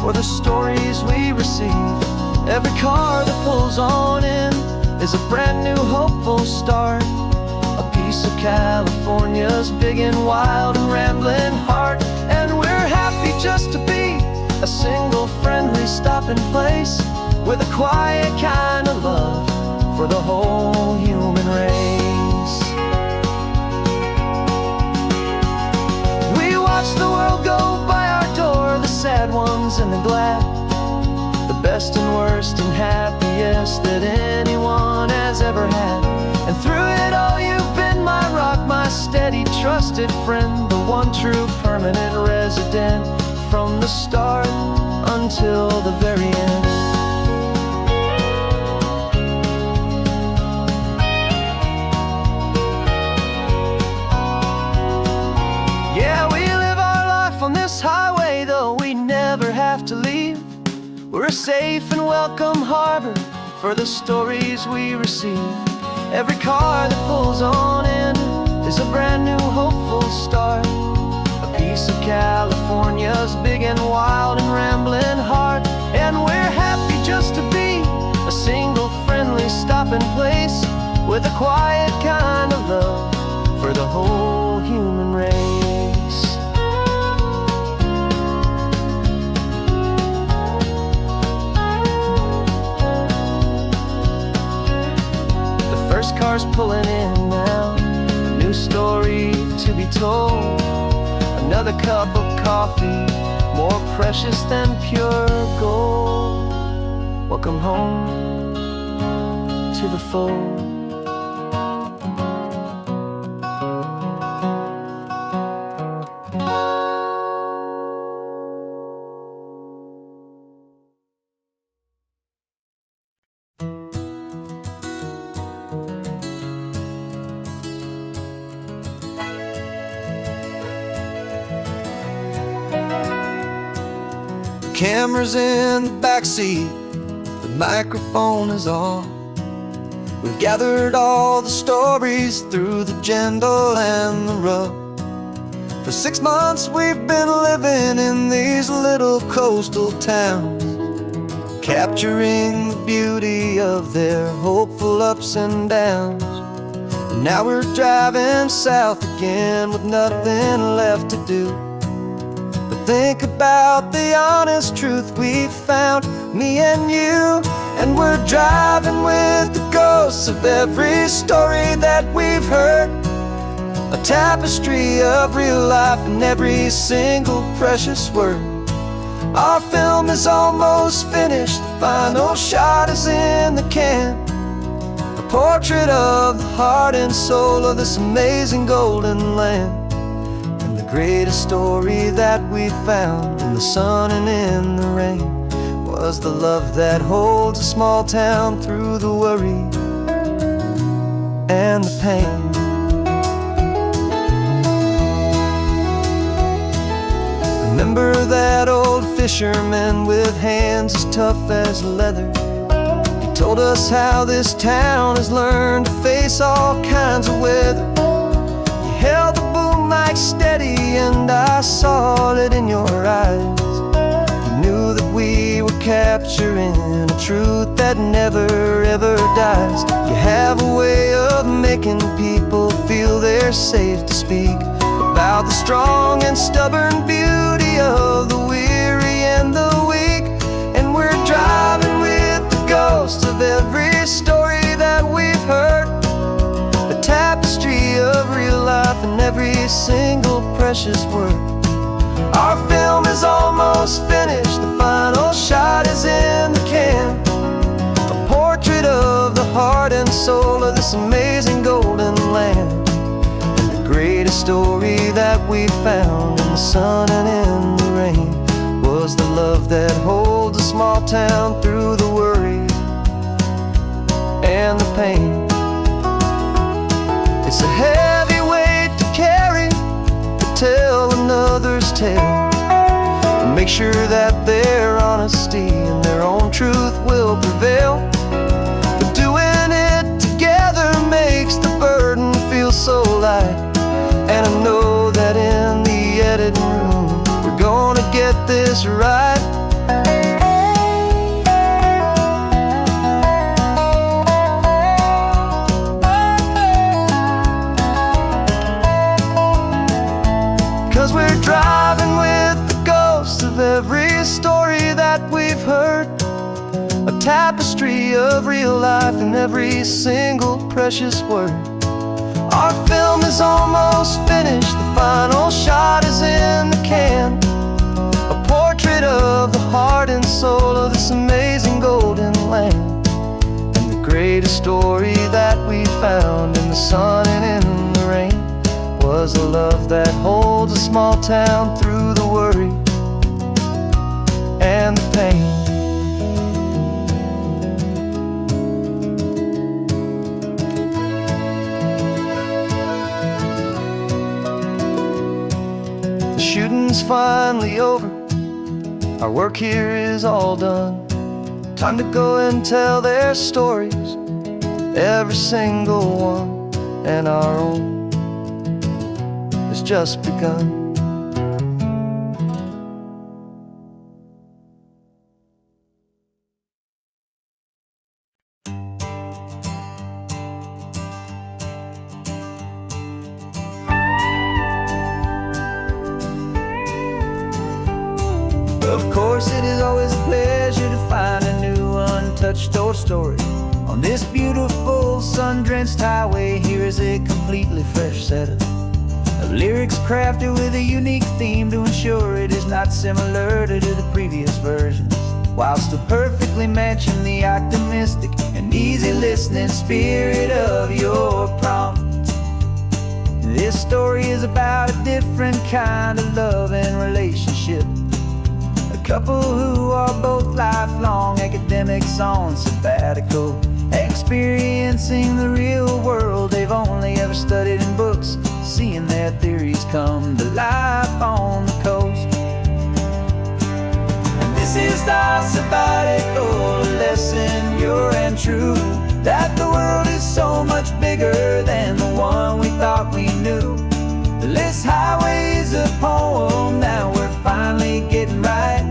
for the stories we receive. Every car that pulls on in is a brand new hopeful start, a piece of California's big and wild and rambling heart. And we're happy just to be a single friendly stopping place with a quiet kind of love for the whole human race. We watch the world go by our door, the sad ones and the glad, the best and worst and happiest that anyone has ever had. And through it all you've been my rock, my steady trusted friend, the one true permanent resident from the start until the very end. Yeah, we live our life on this highway, though we never have to leave. We're a safe and welcome harbor for the stories we receive. Every car that pulls on in is a brand new hopeful start, a piece of California's big and wild and rambling heart. And we're happy just to be a single friendly stopping place with a quiet kind of love for the whole human race. Cars pulling in now, a new story to be told, another cup of coffee more precious than pure gold. Welcome home to the fold. Camera's in the backseat, the microphone is on. We've gathered all the stories through the gentle and the rough. For 6 months we've been living in these little coastal towns, capturing the beauty of their hopeful ups and downs. And now we're driving south again with nothing left to do. Think about the honest truth we found, me and you. And we're driving with the ghosts of every story that we've heard, a tapestry of real life in every single precious word. Our film is almost finished, the final shot is in the can, a portrait of the heart and soul of this amazing golden land. Greatest story that we found in the sun and in the rain was the love that holds a small town through the worry and the pain. Remember that old fisherman with hands as tough as leather? He told us how this town has learned to face all kinds of weather. He held the like steady, and I saw it in your eyes. You knew that we were capturing a truth that never ever dies. You have a way of making people feel they're safe to speak about the strong and stubborn beauty of the weary and the weak. And we're driving with the ghosts of every story that we've heard, a tapestry of real life and precious word. Our film is almost finished, the final shot is in the can. A portrait of the heart and soul of this amazing golden land. And the greatest story that we found in the sun and in the rain was the love that holds a small town through the worry and the pain. It's a heavy weight to carry, to tell another's tale, and make sure that their honesty and their own truth will prevail. But doing it together makes the burden feel so light. And I know that in the editing room we're gonna get this right. 'Cause we're driving with the ghosts of every story that we've heard, a tapestry of real life in every single precious word. Our film is almost finished, the final shot is in the can. A portrait of the heart and soul of this amazing golden land. And the greatest story that we found in the sun and in the rain was a love that holds a small town through the worry and the pain. The shooting's finally over, our work here is all done. Time to go and tell their stories, every single one, and our own has just begun. Of course, it is always a pleasure to find a new untouched old story. On this beautiful sun-drenched highway, here is a completely fresh set of lyrics crafted with a unique theme to ensure it is not similar to the previous versions, while still perfectly matching the optimistic and easy listening spirit of your prompt. This story is about a different kind of love and relationship. A couple who are both lifelong academics on sabbatical, experiencing the real world they've only ever studied in books, seeing their theories come to life on the coast. And this is our sabbatical lesson, pure and true, that the world is so much bigger than the one we thought we knew. This highway is a poem that we're finally getting right.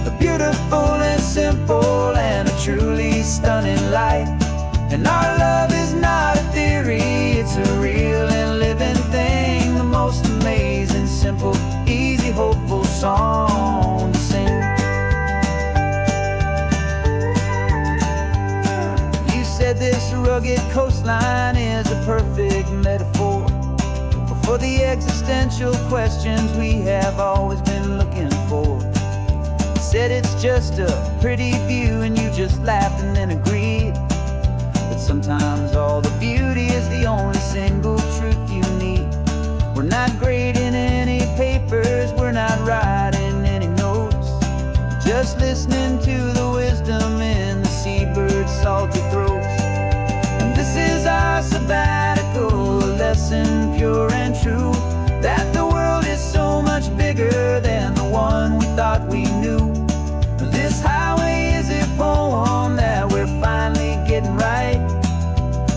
A beautiful and simple and a truly stunning light. And our love is not a theory, it's a real and living thing. The most amazing, simple, easy, hopeful song to sing. You said this rugged coastline is a perfect metaphor for the existential questions we have always been looking for. Said it's just a pretty view and you just laughed and then agreed. But sometimes all the beauty is the only single truth you need. We're not grading any papers, we're not writing any notes, just listening to the wisdom in the seabird's salty throats. And this is our sabbatical lesson, pure and true, that the world is so much bigger than the one we thought we knew. This highway is a poem that we're finally getting right.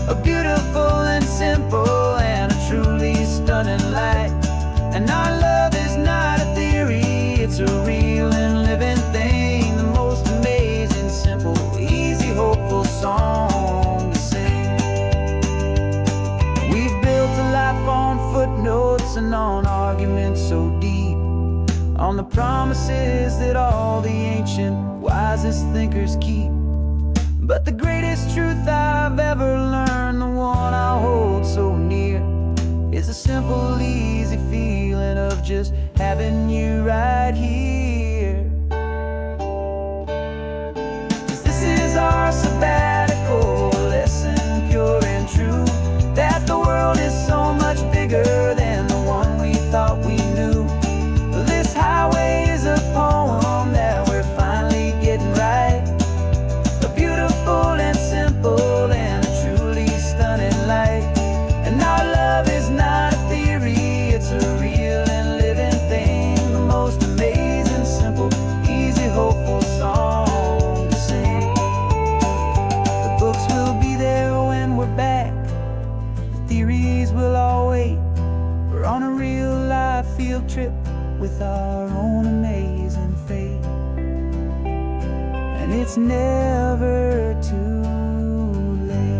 A beautiful and simple and a truly stunning light. And our love is not a theory, it's a real and living thing. The most amazing, simple, easy, hopeful song to sing. We've built a life on footnotes and on arguments so deep, on the promises that all the ancient, wisest thinkers keep. But the greatest truth I've ever learned, the one I hold so near, is a simple, easy feeling just having you right here. 'Cause this is our sabbatical lesson, pure and true, that the world is so much bigger than the one we thought we knew. This highway is a poem that we're finally getting right, a beautiful and simple and a truly stunning light. And our love is not a theory, it's a real and living thing, the most amazing, simple, easy, hopeful song to sing. The books will be there when we're back, the theories will all wait. We're on a real life field trip with our own amazing fate, and it's never too late.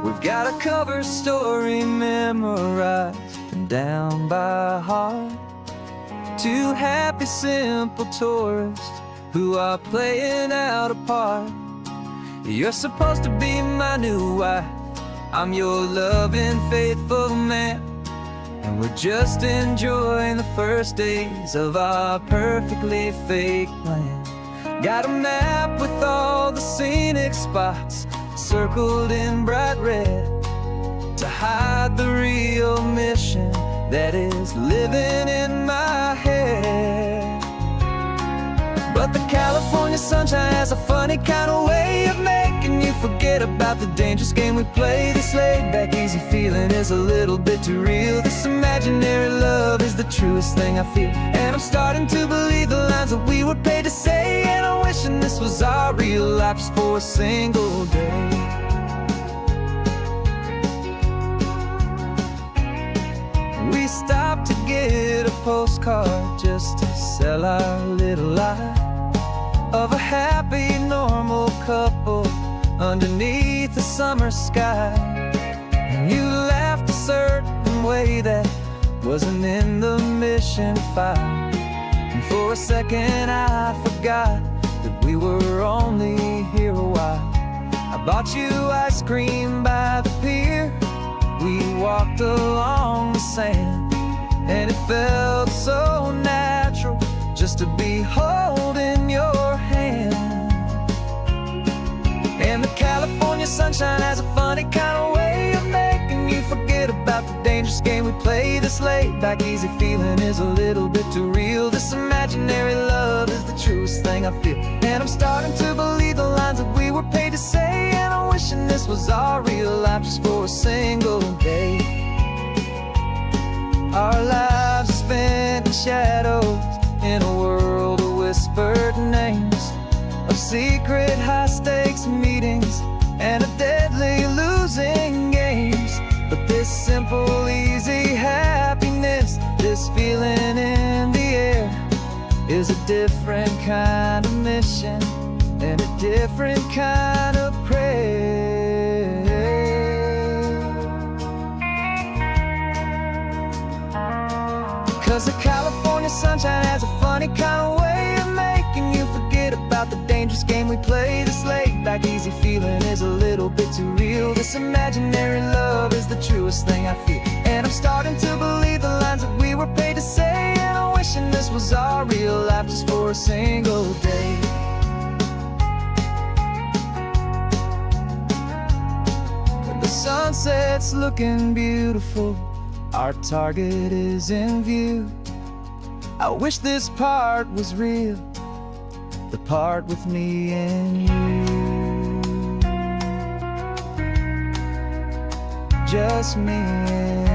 We've got a cover story memorized and down by heart. Two happy, simple tourists who are playing out a part. You're supposed to be my new wife, I'm your loving, faithful man, and we're just enjoying the first days of our perfectly fake plan. Got a map with all the scenic spots circled in bright red to hide the real mission that is living in my head. But the California sunshine has a funny kind of way of making you forget about the dangerous game we play. This laid-back, easy feeling is a little bit too real. This imaginary love is the truest thing I feel, and I'm starting to believe the lines that we were paid to say. And I'm wishing this was our real life just for a single day. We stopped to get a postcard just to sell our little lie of a happy, normal couple underneath the summer sky. And you laughed a certain way that wasn't in the mission file, and for a second I forgot that we were only here a while. I bought you ice cream by the pier, we walked along the sand, and it felt so natural just to be holding your hand. And the California sunshine has a funny kind of way of making you forget about the dangerous game we play. This laid-back, easy feeling is a little bit too real. This imaginary love is the truest thing I feel, and I'm starting to believe the lines that we were paid to say. And I'm wishing this was our real life just for a single day. Our lives are spent in shadows, in a world of whispered names, of secret high-stakes meetings and of deadly losing games. But this simple, easy happiness, this feeling in the air, is a different kind of mission and a different kind of prayer. 'Cause the California sunshine has a funny kind of way of making you forget about the dangerous game we play. This laid-back, easy feeling is a little bit too real. This imaginary love is the truest thing I feel, and I'm starting to believe the lines that we were paid to say. And I'm wishing this was our real life just for a single day. The sunset's looking beautiful, our target is in view. I wish this part was real, the part with me and you, just me and you.